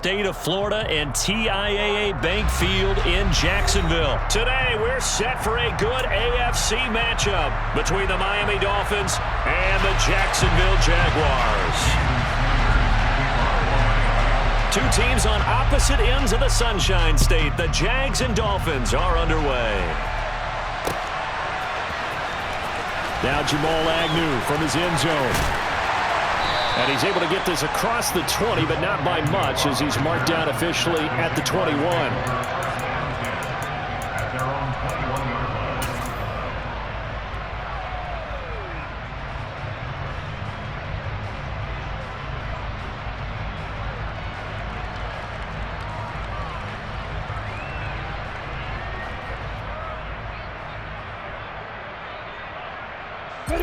State of Florida and TIAA Bank Field in Jacksonville. Today, we're set for a good AFC matchup between the Miami Dolphins and the Jacksonville Jaguars. Two teams on opposite ends of the Sunshine State. The Jags and Dolphins are underway. Now Jamal Agnew from his end zone. And he's able to get this across the 20, but not by much, as he's marked down officially at the 21.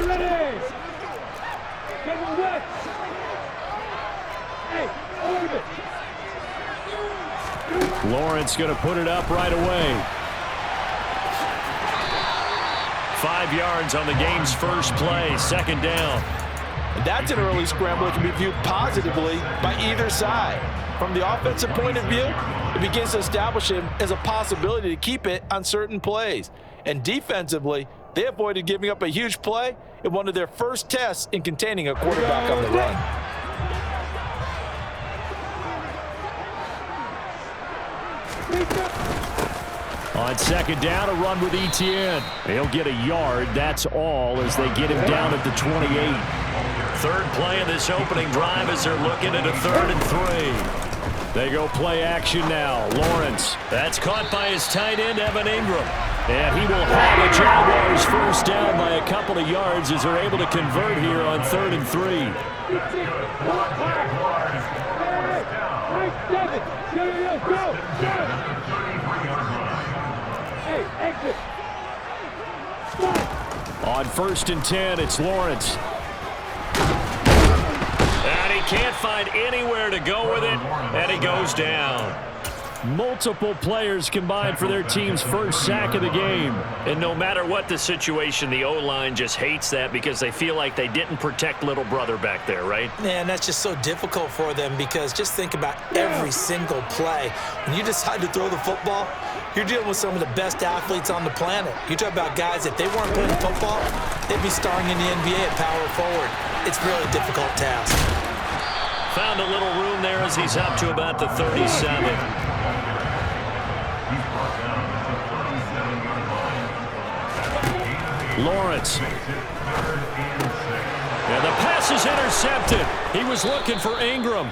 Ready! Get one wet! Lawrence going to put it up right away. 5 yards on the game's first play, second down. And that's an early scramble that can be viewed positively by either side. From the offensive point of view, it begins to establish him as a possibility to keep it on certain plays. And defensively, they avoided giving up a huge play in one of their first tests in containing a quarterback on the run. On second down, a run with Etienne. He'll get a yard, that's all, as they get him down at the 28. Third play of this opening drive as they're looking at a 3rd and 3. They go play action now. Lawrence, that's caught by his tight end, Evan Ingram. And he will have the Jaguars first down by a couple of yards as they're able to convert here on 3rd and 3. On 1st and 10, it's Lawrence. And he can't find anywhere to go with it, and he goes down. Multiple players combined for their team's first sack of the game. And no matter what the situation, the O-line just hates that because they feel like they didn't protect little brother back there, right? Man, that's just so difficult for them because just think about every single play. When you decide to throw the football, you're dealing with some of the best athletes on the planet. You talk about guys, if they weren't playing football, they'd be starring in the NBA at power forward. It's really a difficult task. Found a little room there as he's up to about the 37. Lawrence. And the pass is intercepted. He was looking for Ingram.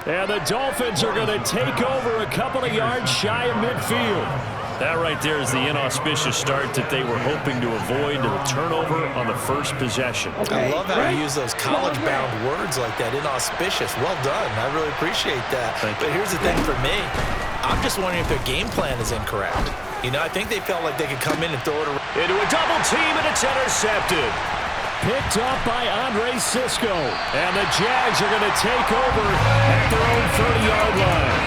And the Dolphins are going to take over a couple of yards shy of midfield. That right there is the inauspicious start that they were hoping to avoid, and the turnover on the first possession. I love how you use those college-bound words like that, inauspicious. Well done. I really appreciate that. But here's the thing for me. I'm just wondering if their game plan is incorrect. You know, I think they felt like they could come in and throw it around. Into a double team, and it's intercepted. Picked up by Andre Cisco. And the Jags are going to take over at their own 30-yard line.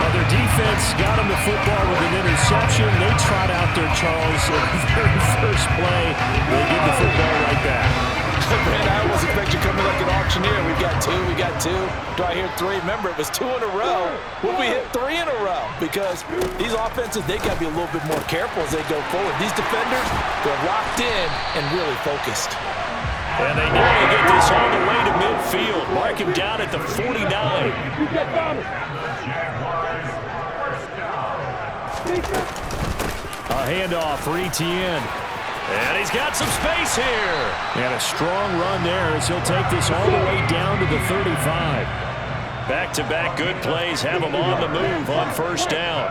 Now their defense got him the football with an interception. They trot out there, Charles, at the very first play. They give the football right back. Man, I almost expect you coming like an auctioneer. We got two. Do I hear 3? Remember, it was 2 in a row. Would we hit 3 in a row? Because these offenses, they got to be a little bit more careful as they go forward. These defenders, they're locked in and really focused. And they nearly get this all the way to midfield. Mark him down at the 49. A handoff for Etienne. And he's got some space here. And a strong run there as he'll take this all the way down to the 35. Back-to-back good plays have him on the move on first down.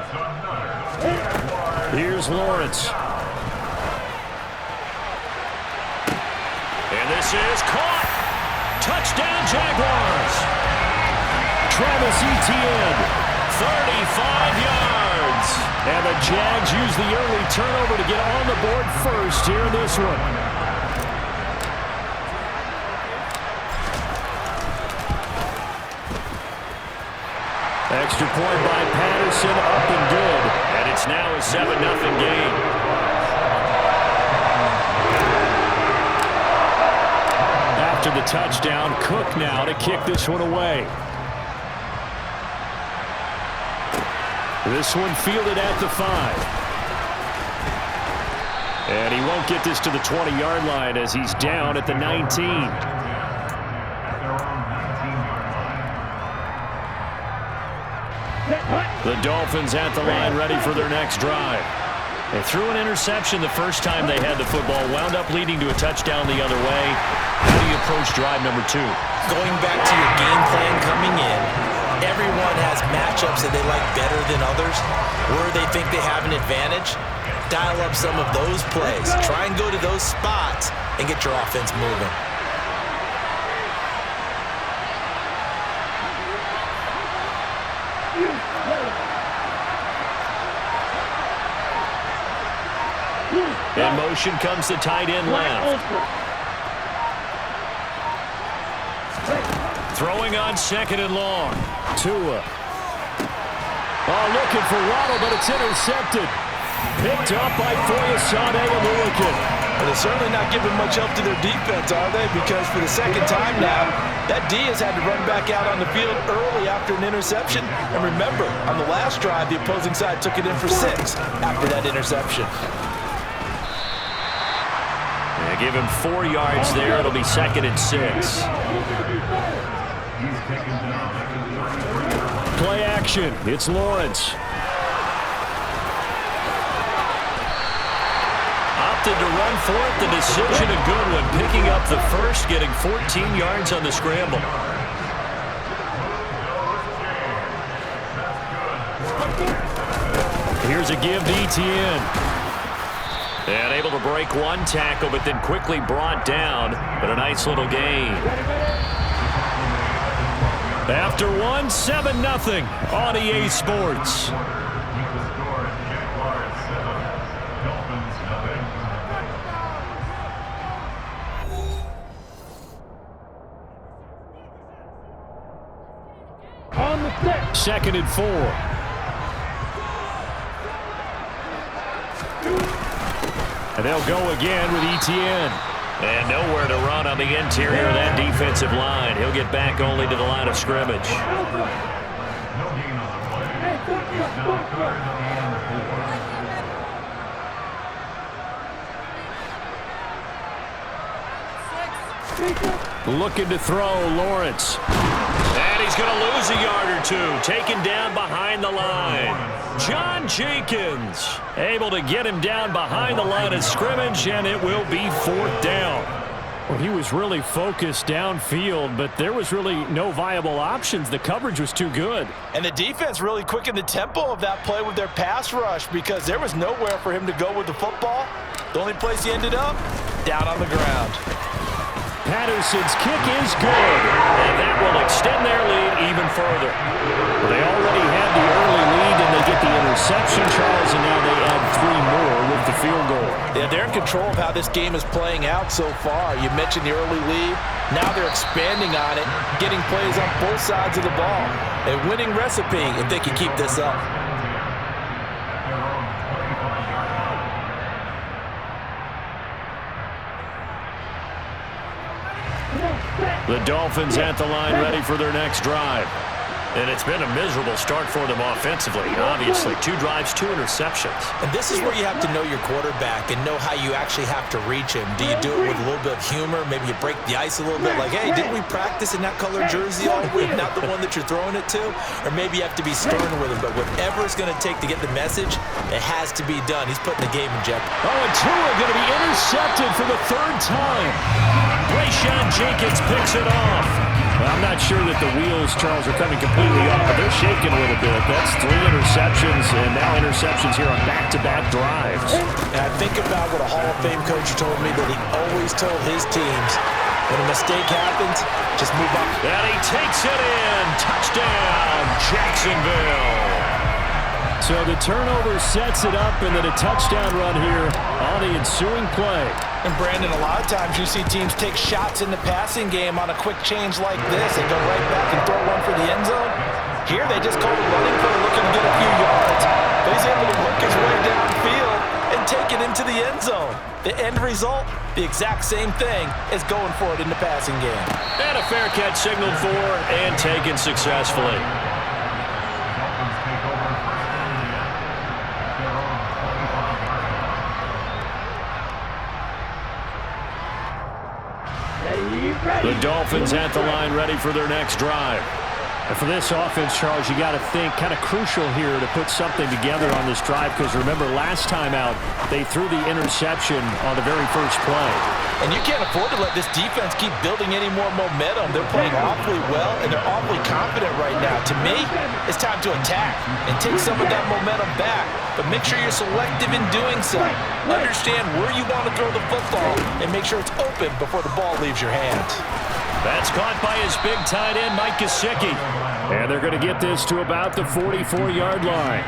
Here's Lawrence. And this is caught. Touchdown, Jaguars. Travis Etienne, 35 yards. And the Jags use the early turnover to get on the board first here in this one. Extra point by Patterson, up and good. And it's now a 7-0 game. After the touchdown, Cook now to kick this one away. This one fielded at the 5. And he won't get this to the 20-yard line as he's down at the 19. The Dolphins at the line ready for their next drive. They threw an interception the first time they had the football, wound up leading to a touchdown the other way. How do you approach drive number 2? Going back to your game plan coming in, everyone has matchups that they like better than others, where they think they have an advantage. Dial up some of those plays. Try and go to those spots and get your offense moving. In motion comes the tight end left. Throwing on 2nd and long. Tua. Oh, looking for Waddle, but it's intercepted. Picked up by Foyesade and Lilligan. Well, they're certainly not giving much help to their defense, are they? Because for the second time now, that D has had to run back out on the field early after an interception. And remember, on the last drive, the opposing side took it in for 6 after that interception. They give him 4 yards there. It'll be 2nd and 6. Play action. It's Lawrence. Opted to run for it. The decision a good one. Picking up the first, getting 14 yards on the scramble. Here's a give to Etienne. And able to break one tackle, but then quickly brought down. But a nice little gain. After one, 7-0 on EA Sports. On the set. 2nd and 4. And they'll go again with Etienne. And nowhere to run on the interior of that defensive line. He'll get back only to the line of scrimmage. Looking to throw, Lawrence. And he's going to lose a yard or 2. Taken down behind the line. John Jenkins able to get him down behind the line of scrimmage, and it will be 4th down. Well, he was really focused downfield, but there was really no viable options. The coverage was too good. And the defense really quickened the tempo of that play with their pass rush because there was nowhere for him to go with the football. The only place he ended up, down on the ground. Patterson's kick is good, and that will extend their lead even further. They already had the early lead, and they get the interception, Charles, and now they add 3 more with the field goal. Yeah, they're in control of how this game is playing out so far. You mentioned the early lead. Now they're expanding on it, getting plays on both sides of the ball. A winning recipe if they can keep this up. The Dolphins at the line ready for their next drive. And it's been a miserable start for them offensively. Obviously, 2 drives, 2 interceptions. And this is where you have to know your quarterback and know how you actually have to reach him. Do you do it with a little bit of humor? Maybe you break the ice a little bit, like, hey, didn't we practice in that color jersey all week, not the one that you're throwing it to? Or maybe you have to be stern with him. But whatever it's going to take to get the message, it has to be done. He's putting the game in jeopardy. Oh, and Tua going to be intercepted for the 3rd time. Brayshawn Jenkins picks it off. Well, I'm not sure that the wheels, Charles, are coming completely off, but they're shaking a little bit. That's 3 interceptions, and now interceptions here on back-to-back drives. And I think about what a Hall of Fame coach told me, that he always told his teams, when a mistake happens, just move on. And he takes it in. Touchdown, Jacksonville. So the turnover sets it up, and then a touchdown run here on the ensuing play. And Brandon, a lot of times you see teams take shots in the passing game on a quick change like this. They go right back and throw one for the end zone. Here they just call a running play looking to get a few yards. But he's able to work his way downfield and take it into the end zone. The end result, the exact same thing as going for it in the passing game. And a fair catch signaled for and taken successfully. Dolphins at the line, ready for their next drive. And for this offense, Charles, you got to think kind of crucial here to put something together on this drive, because remember last time out they threw the interception on the very first play. And you can't afford to let this defense keep building any more momentum. They're playing awfully well, and they're awfully confident right now. To me, it's time to attack and take some of that momentum back, but make sure you're selective in doing so. Understand where you want to throw the football and make sure it's open before the ball leaves your hands. That's caught by his big tight end, Mike Gesicki. And they're going to get this to about the 44-yard line.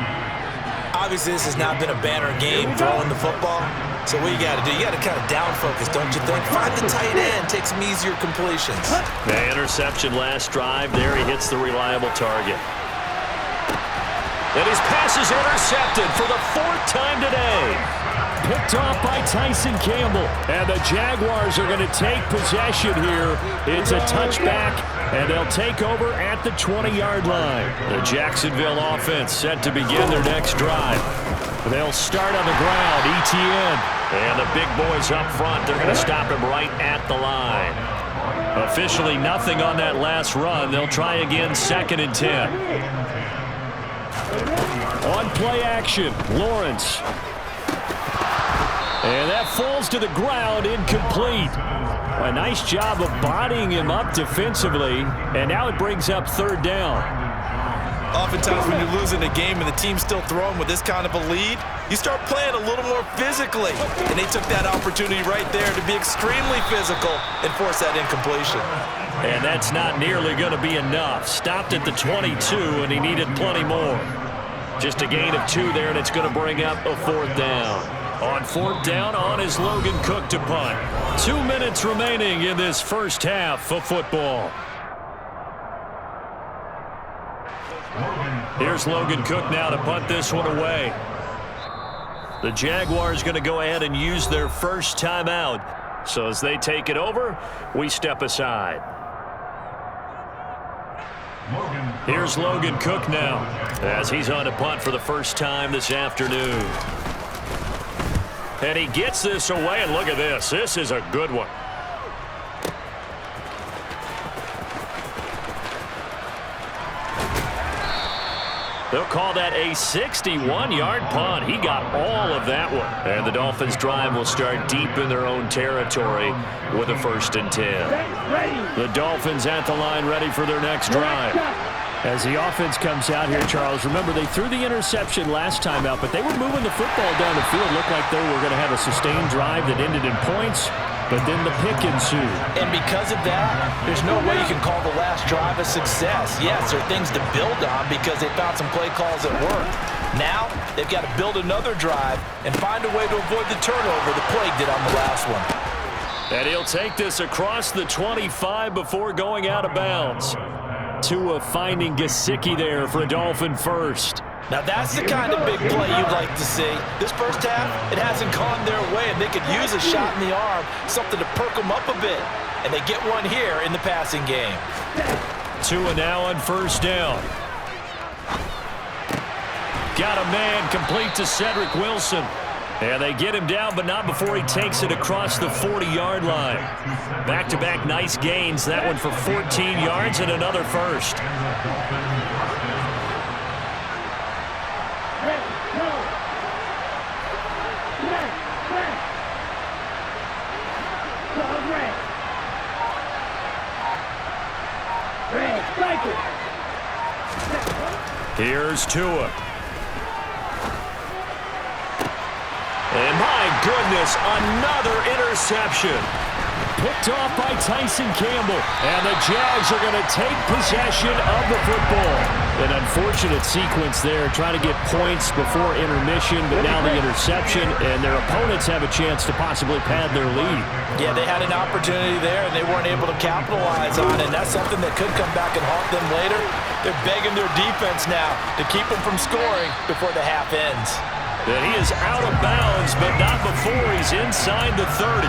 Obviously, this has not been a banner game throwing the football. So what you got to do, you got to kind of down focus, don't you think? Find the tight end, take some easier completions. The interception last drive. There he hits the reliable target. And his pass is intercepted for the 4th time today. Picked off by Tyson Campbell. And the Jaguars are going to take possession here. It's a touchback, and they'll take over at the 20-yard line. The Jacksonville offense set to begin their next drive. They'll start on the ground, ETN. And the big boys up front, they're going to stop him right at the line. Officially nothing on that last run. They'll try again, 2nd and 10. On play action, Lawrence. And that falls to the ground, incomplete. A nice job of bodying him up defensively, and now it brings up 3rd down. Oftentimes when you're losing a game and the team's still throwing with this kind of a lead, you start playing a little more physically. And they took that opportunity right there to be extremely physical and force that incompletion. And that's not nearly going to be enough. Stopped at the 22, and he needed plenty more. Just a gain of 2 there, and it's going to bring up a 4th down. On 4th down, on is Logan Cook to punt. 2 minutes remaining in this first half of football. Here's Logan Cook now to punt this one away. The Jaguars going to go ahead and use their first timeout. So as they take it over, we step aside. Here's Logan Cook now as he's on to punt for the first time this afternoon. And he gets this away, and look at this. This is a good one. They'll call that a 61-yard punt. He got all of that one. And the Dolphins' drive will start deep in their own territory with a 1st and 10. The Dolphins at the line, ready for their next drive. As the offense comes out here, Charles, remember they threw the interception last time out, but they were moving the football down the field. Looked like they were going to have a sustained drive that ended in points, but then the pick ensued. And because of that, there's no way you can call the last drive a success. Yes, there are things to build on because they found some play calls that worked. Now, they've got to build another drive and find a way to avoid the turnover the plague did on the last one. And he'll take this across the 25 before going out of bounds. Tua finding Gesicki there for a Dolphin first. Now that's the kind of big play you'd like to see. This first half, it hasn't gone their way, and they could use a shot in the arm, something to perk them up a bit. And they get one here in the passing game. Tua now on 1st down. Got a man complete to Cedric Wilson. And they get him down, but not before he takes it across the 40-yard line. Back-to-back nice gains. That one for 14 yards and another first. Here's Tua. And my goodness, another interception. Picked off by Tyson Campbell. And the Jags are going to take possession of the football. An unfortunate sequence there, trying to get points before intermission, but now the interception, and their opponents have a chance to possibly pad their lead. Yeah, they had an opportunity there, and they weren't able to capitalize on it, and that's something that could come back and haunt them later. They're begging their defense now to keep them from scoring before the half ends. And he is out of bounds, but not before he's inside the 30.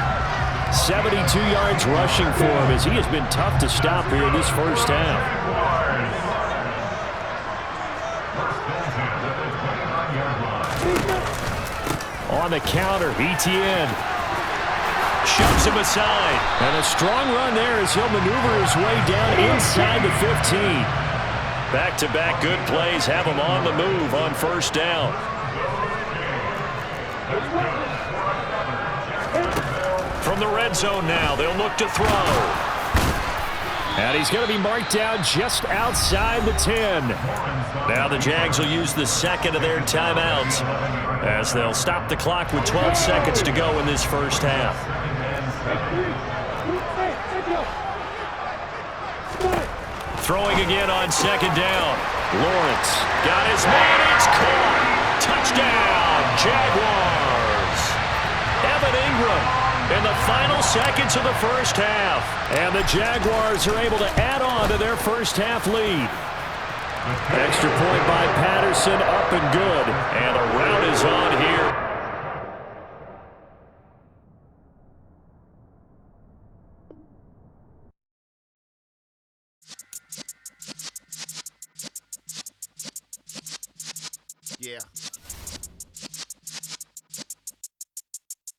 72 yards rushing for him as he has been tough to stop here this first half. On the counter, ETN. Shoves him aside. And a strong run there as he'll maneuver his way down inside the 15. Back-to-back good plays have him on the move on first down. From the red zone now, they'll look to throw. And he's going to be marked down just outside the 10. Now the Jags will use the second of their timeouts as they'll stop the clock with 12 seconds to go in this first half. Throwing again on second down. Lawrence got his man. It's caught. Touchdown, Jaguars. Evan Ingram in the final seconds of the first half. And the Jaguars are able to add on to their first half lead. Extra point by Patterson, up and good. And a rout is on here. Yeah.